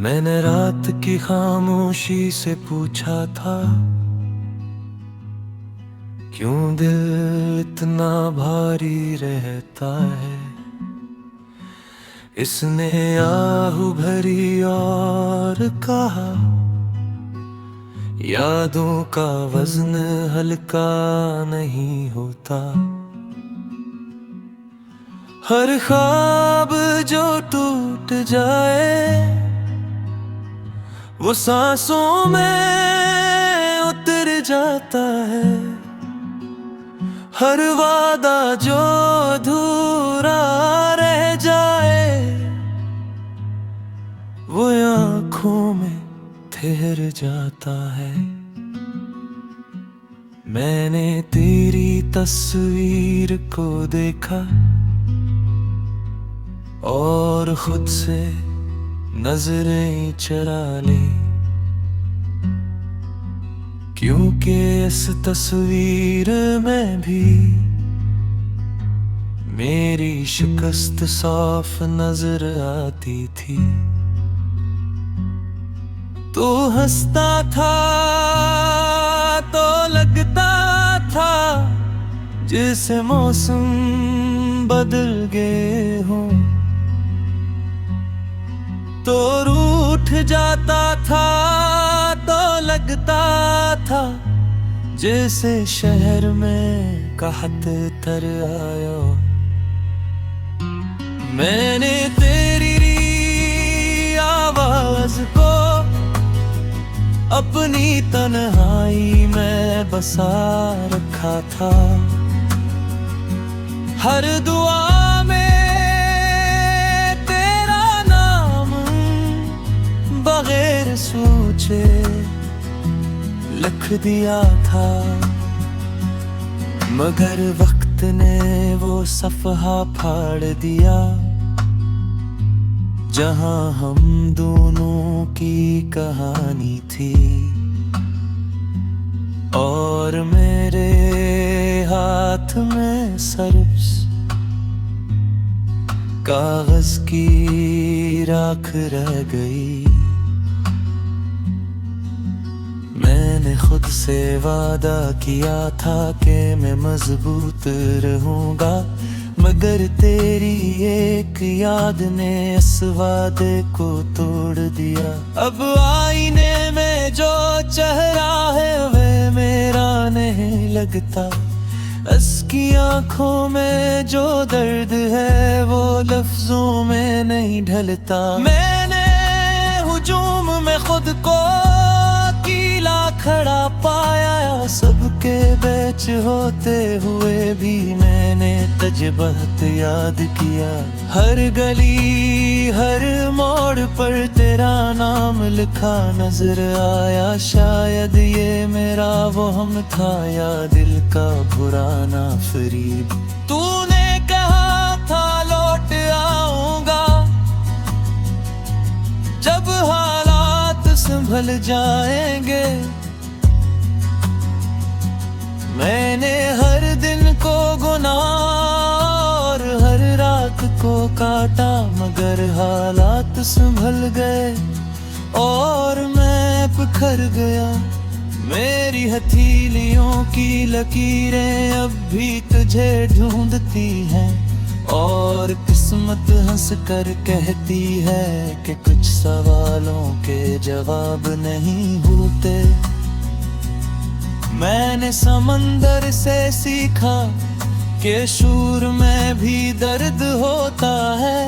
मैंने रात की खामोशी से पूछा था, क्यों दिल इतना भारी रहता है। इसने आहू भरी और कहा, यादों का वजन हल्का नहीं होता। हर ख्वाब जो टूट जाए वो सांसों में उतर जाता है। हर वादा जो अधूरा रह जाए वो आँखों में ठहर जाता है। मैंने तेरी तस्वीर को देखा और खुद से नजरें चरा ली, क्योंकि इस तस्वीर में भी मेरी शिकस्त साफ नजर आती थी। तू हंसता था तो लगता था जैसे मौसम बदल गए हों, तो रूठ जाता था तो लगता था जैसे शहर में कहत तर आया। मैंने तेरी आवाज को अपनी तन्हाई में बसा रखा था। हर दुआ बगैर सोचे लिख दिया था, मगर वक्त ने वो सफ़हा फाड़ दिया जहां हम दोनों की कहानी थी। और मेरे हाथ में सर्फ कागज की राख रह गई। मैंने खुद से वादा किया था कि मैं मजबूत रहूंगा, मगर तेरी एक याद ने इस वादे को तोड़ दिया। अब आईने में जो चेहरा है वह मेरा नहीं लगता, उसकी आंखों में जो दर्द है वो लफ्जों में नहीं ढलता। मैंने हुजूम में खुद को अकेला खड़ा पाया, सबके बीच होते हुए भी मैंने तुझे बहुत याद किया। हर गली हर मोड़ पर तेरा नाम लिखा नजर आया, शायद ये मेरा वो हम था या दिल का पुराना फरीब। तूने कहा था लौट आऊंगा जब हालात संभल जाएंगे। मैंने हर दिन को गुनाह और हर रात को काटा, मगर हालात संभल गए और मैं बिखर गया। मेरी हथेलियों की लकीरें अब भी तुझे ढूंढती हैं और किस्मत हंस कर कहती है कि कुछ सवालों के जवाब नहीं होते। मैंने समंदर से सीखा कि शूर में भी दर्द होता है।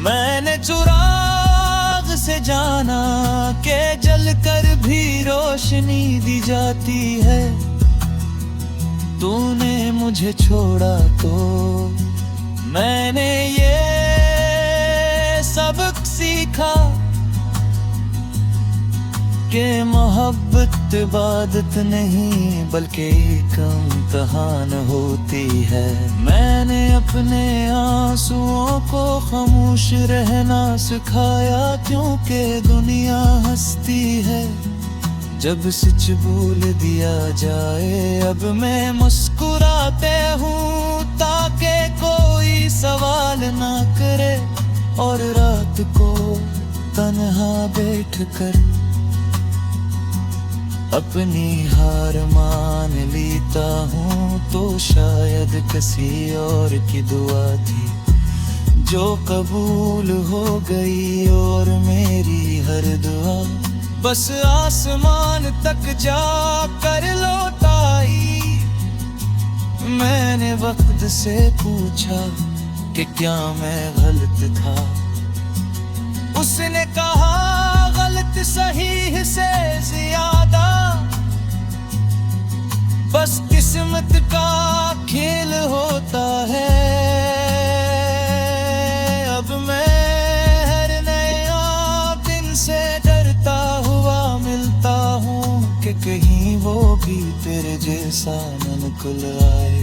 मैंने चुराग से जाना कि जलकर भी रोशनी दी जाती है। तूने मुझे छोड़ा तो मैंने ये सबक सीखा कि मोहब्बत इबादत नहीं बल्कि एक इम्तिहान होती है। मैंने अपने आंसुओं को खामोश रहना सिखाया, क्योंकि दुनिया हंसती है जब सच बोल दिया जाए। अब मैं मुस्कुराते हूँ ताकि कोई सवाल ना करे, और रात को तन्हा बैठ कर अपनी हार मान लेता हूँ। तो शायद किसी और की दुआ थी जो कबूल हो गई, और मेरी हर दुआ बस आसमान तक जा कर लौट आई। मैंने वक्त से पूछा कि क्या मैं गलत था, उसने कहा गलत सही से ज्यादा बस किस्मत का खेल होता है। अब मैं हर नया दिन से डरता हुआ मिलता हूँ कि कहीं वो भी तेरे जैसा न निकल आए।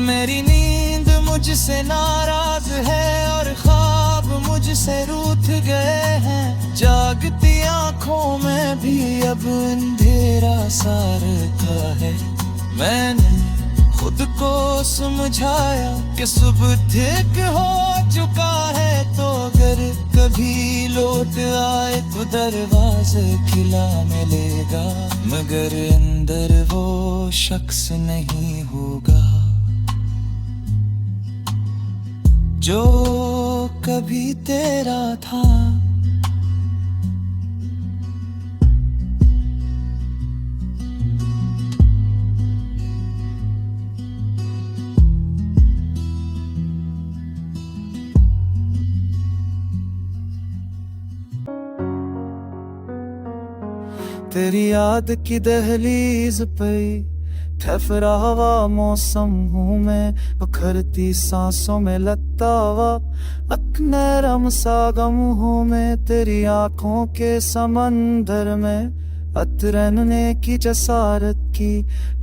मेरी नींद मुझसे नाराज है और ख्वाब मुझसे रूठ गए हैं। जागती आंखों में भी अब अंधेरा सा रखा है। मैंने खुद को समझाया कि सुबह ठीक हो चुका है, तो अगर कभी लौट आए तो दरवाजे खिला मिलेगा, मगर अंदर वो शख्स नहीं होगा जो कभी तेरा था। तेरी याद की दहलीज पे ठहरा हुआ मौसम हूँ मैं, बखरती सांसों में लगता हुआ नरम सा गम हूँ मैं। तेरी आंखों के समंदर में अतरने की जसारत की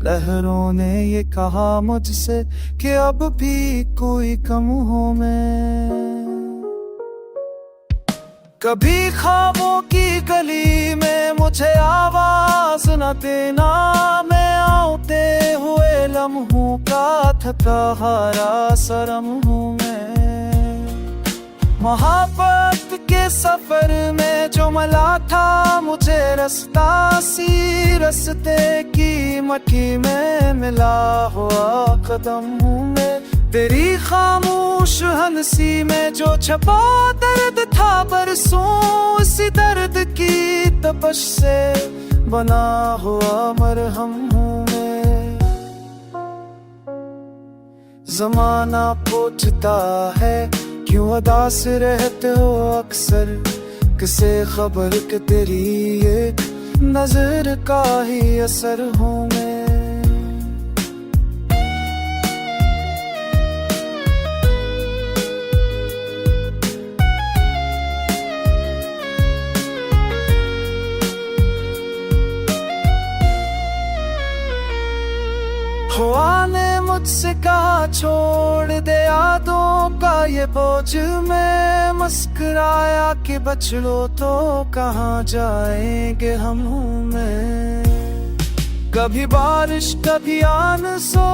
लहरों ने ये कहा मुझसे कि अब भी कोई कम हूँ मैं। कभी ख्वाबों की गली में मुझे आवाज न देना, मैं आते हुए लम्हों का थका हारा सरम हूँ मैं। मोहब्बत के सफर में जो मिला था मुझे रास्ता, सी रास्ते की मट्टी में मिला हुआ कदम हूँ मैं। तेरी खामोश हंसी में जो छपा दर्द था बरसों, उसी दर्द की तपश से बना हुआ मरहम हूँ मैं। जमाना पूछता है क्यों उदास रहते हो अक्सर, किसे खबर कि तेरी ये नजर का ही असर हूँ मैं। हवा ने मुझसे कहा छोड़ दे यादों का ये बोझ, मैं मुस्कुराया कि बच लो तो कहाँ जाएंगे हम हूँ मैं। कभी बारिश कभी आनसो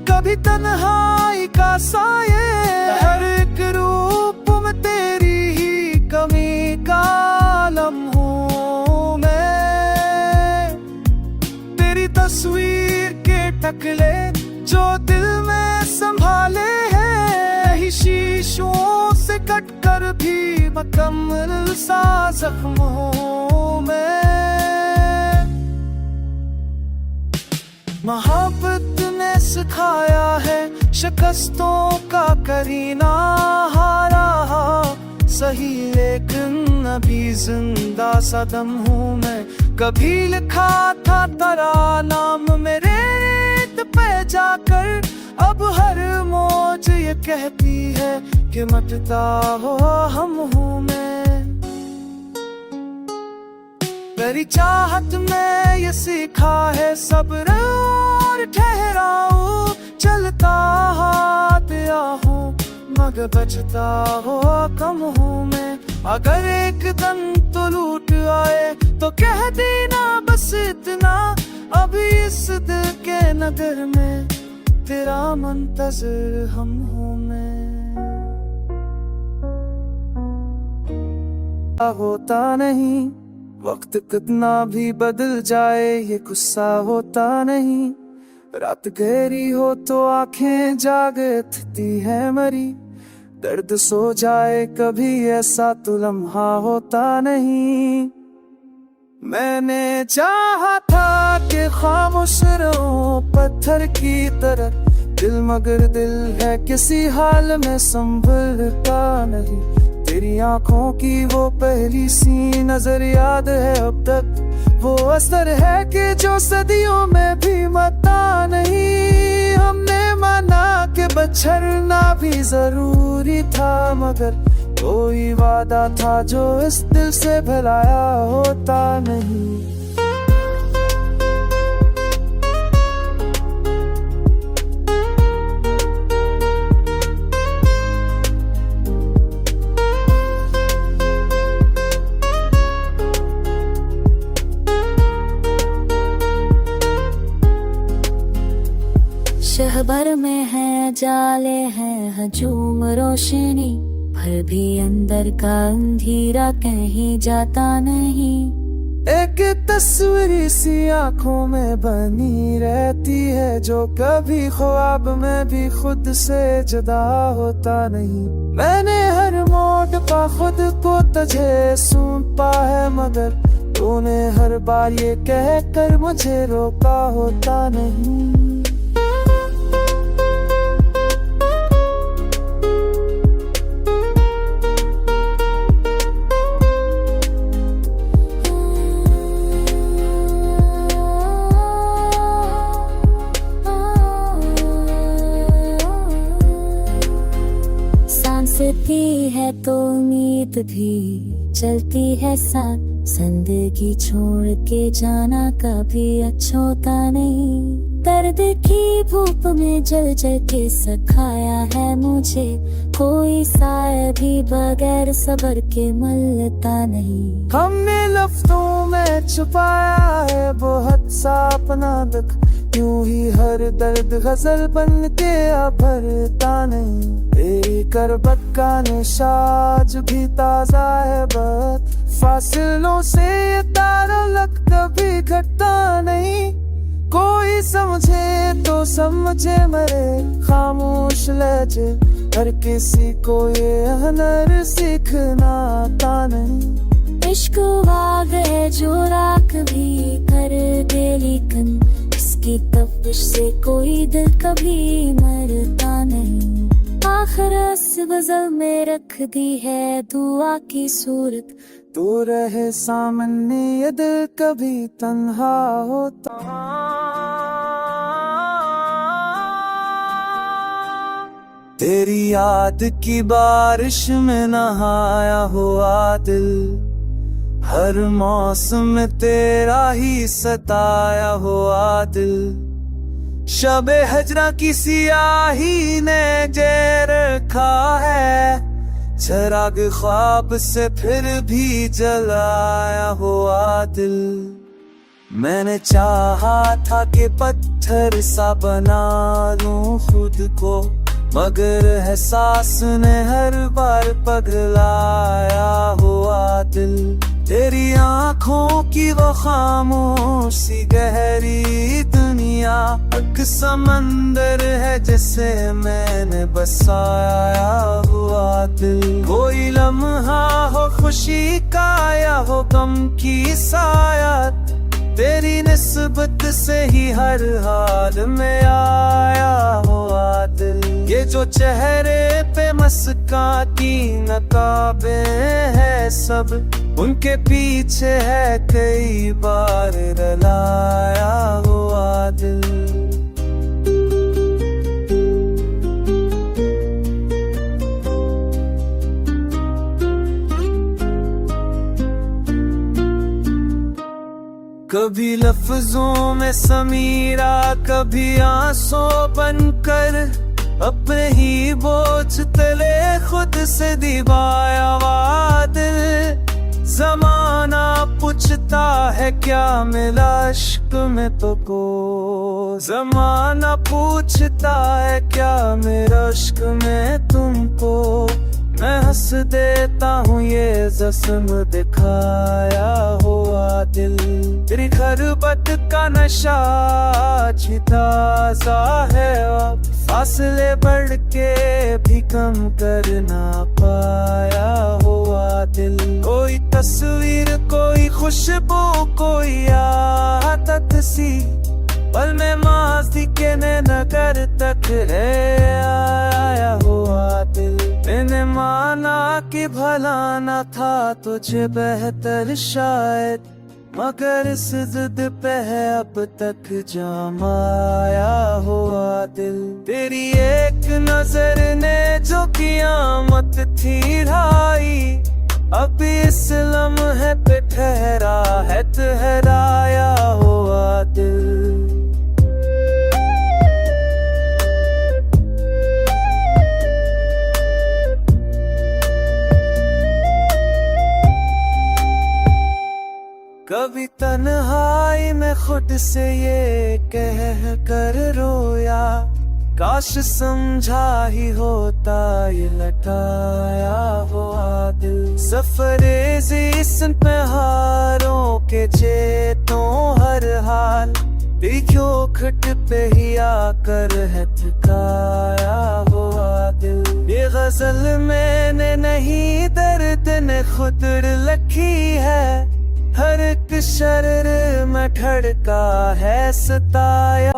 कभी तन्हाई का साये, हर एक रूप में तेरी ही कमी का आलम हूँ मैं। तेरी तस्वीर के टकले जो दिल में संभाले हैं, ही शीशों से कट कर भी मुकम्मल सा जख्म हूँ मैं। मोहब्बत ने सिखाया है शिकस्तों का करीना, हारा सही लेकिन अभी जिंदा सदम हूँ मैं। कभी लिखा था तेरा नाम मेरे रेत पे जाकर, अब हर मौज ये कहती है कि मिटता हो हम हूँ मैं। तेरी चाहत में ये सीखा है सब्र और ठहराऊ, चलता हाथ या हूँ मगर बचता हो कम हूँ मैं। अगर एक दम तो लूट आए तो कह देना बस इतना, अभी इस दिल के नगर में तेरा मुंतज़िर हम हूँ मैं। होता नहीं, वक्त कितना भी बदल जाए ये गुस्सा होता नहीं। रात गहरी हो तो आंखें जागे थी है मरी, दर्द सो जाए कभी ऐसा तो लम्हा होता नहीं। मैंने चाहा था कि खामोश रहूं पत्थर की तरह दिल, मगर दिल है किसी हाल में संभलता नहीं। तेरी आंखों की वो पहली सी नजर याद है अब तक, वो असर है कि जो सदियों में भी मता नहीं। हमने माना कि बछड़ना भी जरूरी था, मगर कोई वादा था जो इस दिल से भुलाया होता नहीं। शहबर में है जाले हैं हजूम रोशनी, पर भी अंदर का अंधेरा कहीं जाता नहीं। एक तस्वीर सी आंखों में बनी रहती है, जो कभी ख्वाब में भी खुद से जुदा होता नहीं। मैंने हर मोड़ पा खुद को तुझे सौंपा है, मगर तूने हर बार ये कह कर मुझे रोका होता नहीं। सांसती है तो उम्मीद भी चलती है साथ, जिंदगी छोड़ के जाना कभी अच्छा होता नहीं। दर्द की धूप में जल जल के सिखाया है मुझे, कोई साया भी बगैर सबर के मलता नहीं। हमने लफ्जों में छुपाया है बहुत सा अपना दुख, यूं ही हर दर्द गजल बन के भरता नहीं। तेरी करबत का निशाज भी ताजा है बहुत, फासिलों से ये तारुल्लक कभी घटता नहीं। कोई समझे तो समझे मेरे खामोश लहजे, हर किसी को ये हुनर सीखना आता नहीं। इश्क वाग है जो राख भी कर दे, लेकिन इसकी तपिश से कोई दिल कभी मरता नहीं। आखिर इस गजल में रख दी है दुआ की सूरत, तू रहे सामने ये दिल कभी तन्हा होता। तेरी याद की बारिश में नहाया हुआ दिल, हर मौसम तेरा ही सताया हुआ दिल। शबे हजरा की सियाही ने जय रखा है, चिराग ख्वाब से फिर भी जलाया हुआ दिल। मैंने चाहा था कि पत्थर सा बना लूं खुद को, मगर एहसास ने हर बार पगलाया हुआ दिल। तेरी आंखों की वो खामोशी गहरी दुनिया, एक समंदर है जिसे मैंने बसाया हुआ दिल। कोई लम्हा हो खुशी का या हो गम की सायत, तेरी निस्बत से ही हर हाल में आया हुआ दिल। ये जो चेहरे पे मुस्काती नकाबें है सब, उनके पीछे है कई बार रलाया हुआ दिल। कभी लफ्जों में समीरा, कभी आंसू बनकर, अपने ही बोझ तले खुद से दिवाया हुआ दिल। जमाना पूछता है क्या मिला इश्क में तो को, जमाना पूछता है क्या मेरा इश्क में तुमको मैं हंस देता हूँ ये जस्म दिखाया हुआ दिल। तेरी खरबत का नशा ताज़ा है अब, फासले बढ़ के भी कम कर ना पाया हुआ दिल। कोई तस्वीर, कोई खुशबू, कोई आदत सी पल में माज़ी के नगर तक है आया हुआ दिल। मैंने माना कि भला न था तुझे बेहतर शायद, मगर इस जिद पे है अब तक जमाया हुआ दिल। तेरी एक नजर ने जो कियामत थी ढाई, अब इस लम्हे पे ठहरा है ठहराया हुआ दिल। कभी तन्हाई में खुद से ये कह कर रोया, काश समझा ही होता ये लटाया हुआ दिल। सफरेज़ी इन पहाड़ों के चेतों हर हाल, देखो खट पे ही आकर है थकाया हुआ दिल। ये गजल मैंने नहीं दर्द ने खुद लिखी है, हर एक शर्र में धड़का है सताया।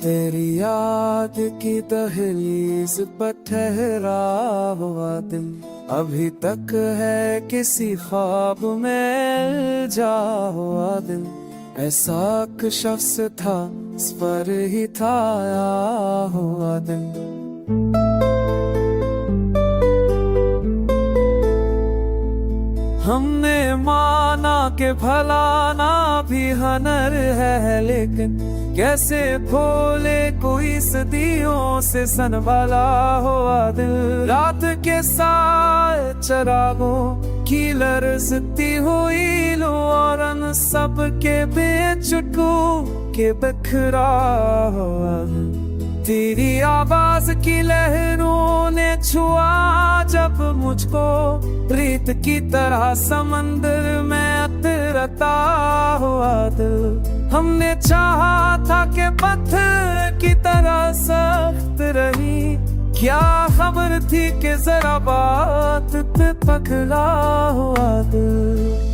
तेरी याद की दहलीज पर ठहरा हुआ दिल, अभी तक है किसी ख्वाब में जा हुआ दिल। ऐसा एक शख्स था इस पर ही था आया हुआ दिल। हमने माना के भला ना भी हनर है, लेकिन कैसे खोले कोई सदियों से संभाला हुआ दिल। रात के साथ चरागों की लरजती हुई लो, और अन सब के बेचुटू के बखरा हुआ। तेरी आवाज की लहरों ने छुआ जब मुझको, रेत की तरह समंदर में अतरता हुआ दिल। हमने चाहा था कि पत्थर की तरह सख्त रही, क्या खबर थी कि जरा बात पे पकड़ा हुआ दिल।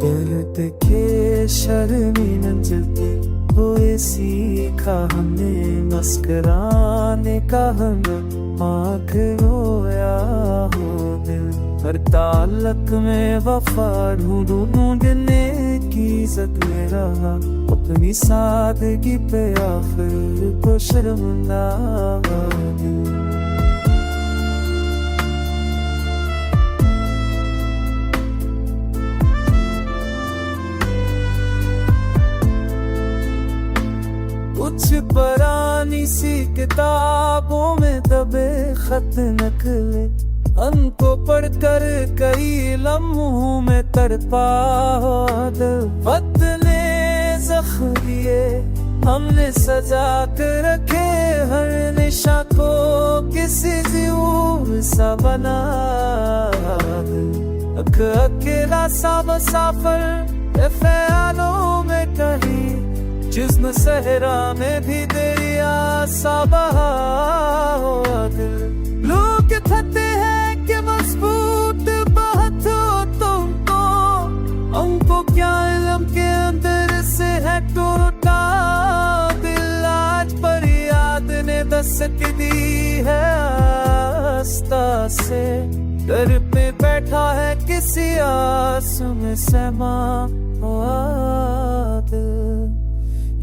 दर्द के शर्मीन जलते हुए सीखा हमने, मुस्कुराने का हमें आँख रोया हो दिल। हर ताल्लुक में वफा ढूंढने की इज्जत में रहा, अपनी सादगी पे आखिर को शर्मिंदा दिल। कुछ पुरानी सी किताबों में दबे खत नकले, उनको पढ़कर कई लम्हों में तड़पा दिल। बदले ज़ख्म दिए हमने सजा कर रखे, हर निशा को किसी ज़रूर सा बना दिल। अकेला सा मुसाफिर ख्यालों में कहीं, जिस्म सहरा में भी तेरी आशा बहा हुआ दिल। लोग कहते हैं कि मजबूत बात हो तुमको, हमको क्या इल्म के अंदर से है टूटा दिल। आज पर याद ने दस्तक दी है आस्था से, दर पे बैठा है किसी आस में समा हुआ दिल।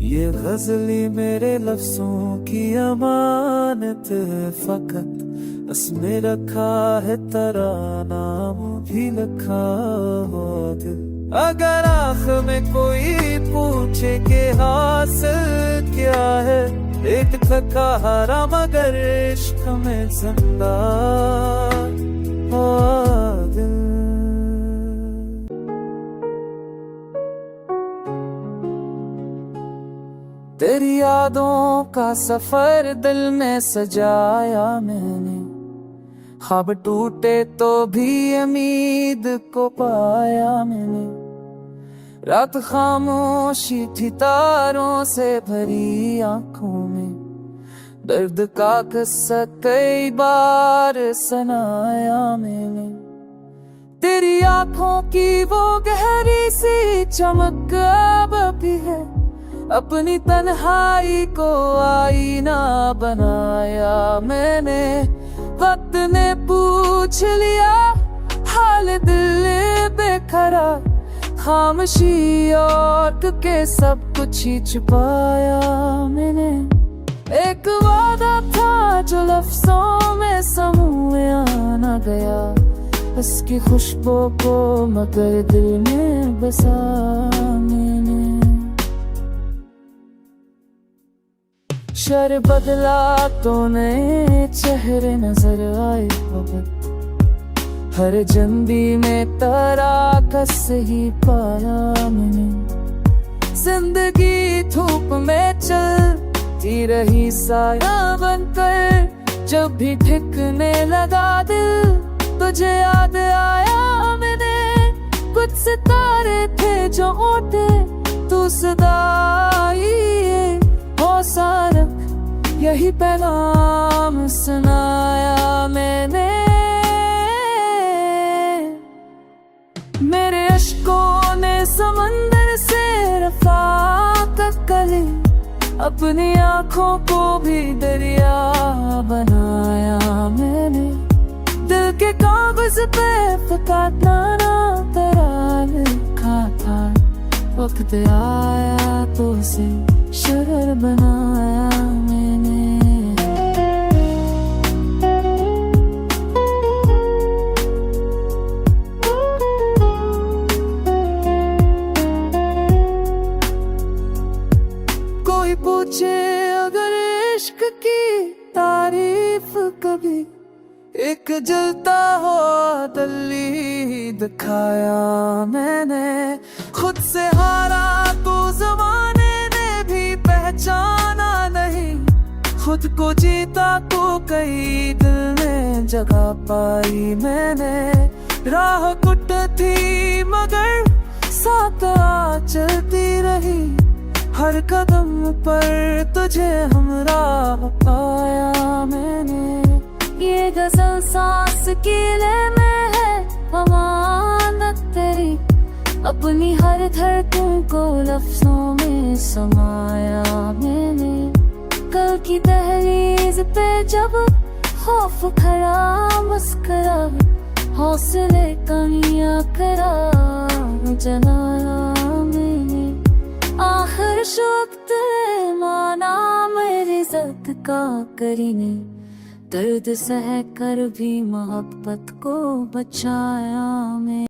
ये गजली मेरे लफ्जों की अमानत है फकत, इसमें रखा है तराना भी लिखा हो दिल। अगर आँख में कोई पूछे के हासिल क्या है, एक थका हारा मगर इश्क में जिंदा हो दिल। तेरी यादों का सफर दिल में सजाया मैंने, ख्वाब टूटे तो भी उम्मीद को पाया मैंने। रात खामोशी थी तारों से भरी आंखों में, दर्द का किस्सा कई बार सुनाया मैंने। तेरी आंखों की वो गहरी सी चमक अब भी है, अपनी तन्हाई को आईना बनाया मैंने। वक्त ने पूछ लिया हाल दिल बेकरार, खामोशी और के सब कुछ ही छुपाया मैंने। एक वादा था जो लफ्जों में समूया न गया, उसकी खुशबू को मगर दिल में बसा मैंने। शर बदला तो नए चेहरे नजर आए वक्त, हर जंदी में तराकस ही पाया मैंने। जिंदगी धूप में चलती रही साया बनकर, जब भी ठिकने लगा दिल तुझे याद आया मैंने। कुछ सितारे थे जो उठे तू सदाई सारक, यही पैगाम सुनाया मैंने। मेरे अश्कों ने समंदर से रफाकत करी, अपनी आंखों को भी दरिया बनाया मैंने। दिल के कागज पे फकात नाना तेरा लिखा था, वक्त आया तो उसे शरर बनाया मैंने। कोई पूछे अगर इश्क की तारीफ कभी, एक जलता हो दिल्ली दिखाया मैंने। खुद से हारा तो जमाने पहचाना नहीं, खुद को जीता तो कई दिल में जगह पाई मैंने। राह कुट थी मगर साथ चलती रही, हर कदम पर तुझे हमराह पाया मैंने। ये गजल सांस की ले में है अमानत तेरी, अपनी हर धड़कन को लफ्जों में समाया मैंने। कल की दहलीज पे जब खौफ खड़ा मुस्कुरा, हौसले कमियां करा जलाया मैंने। आखिर वक्त माना मेरी इज्जत का करीने, दर्द सह कर भी मोहब्बत को बचाया मैं।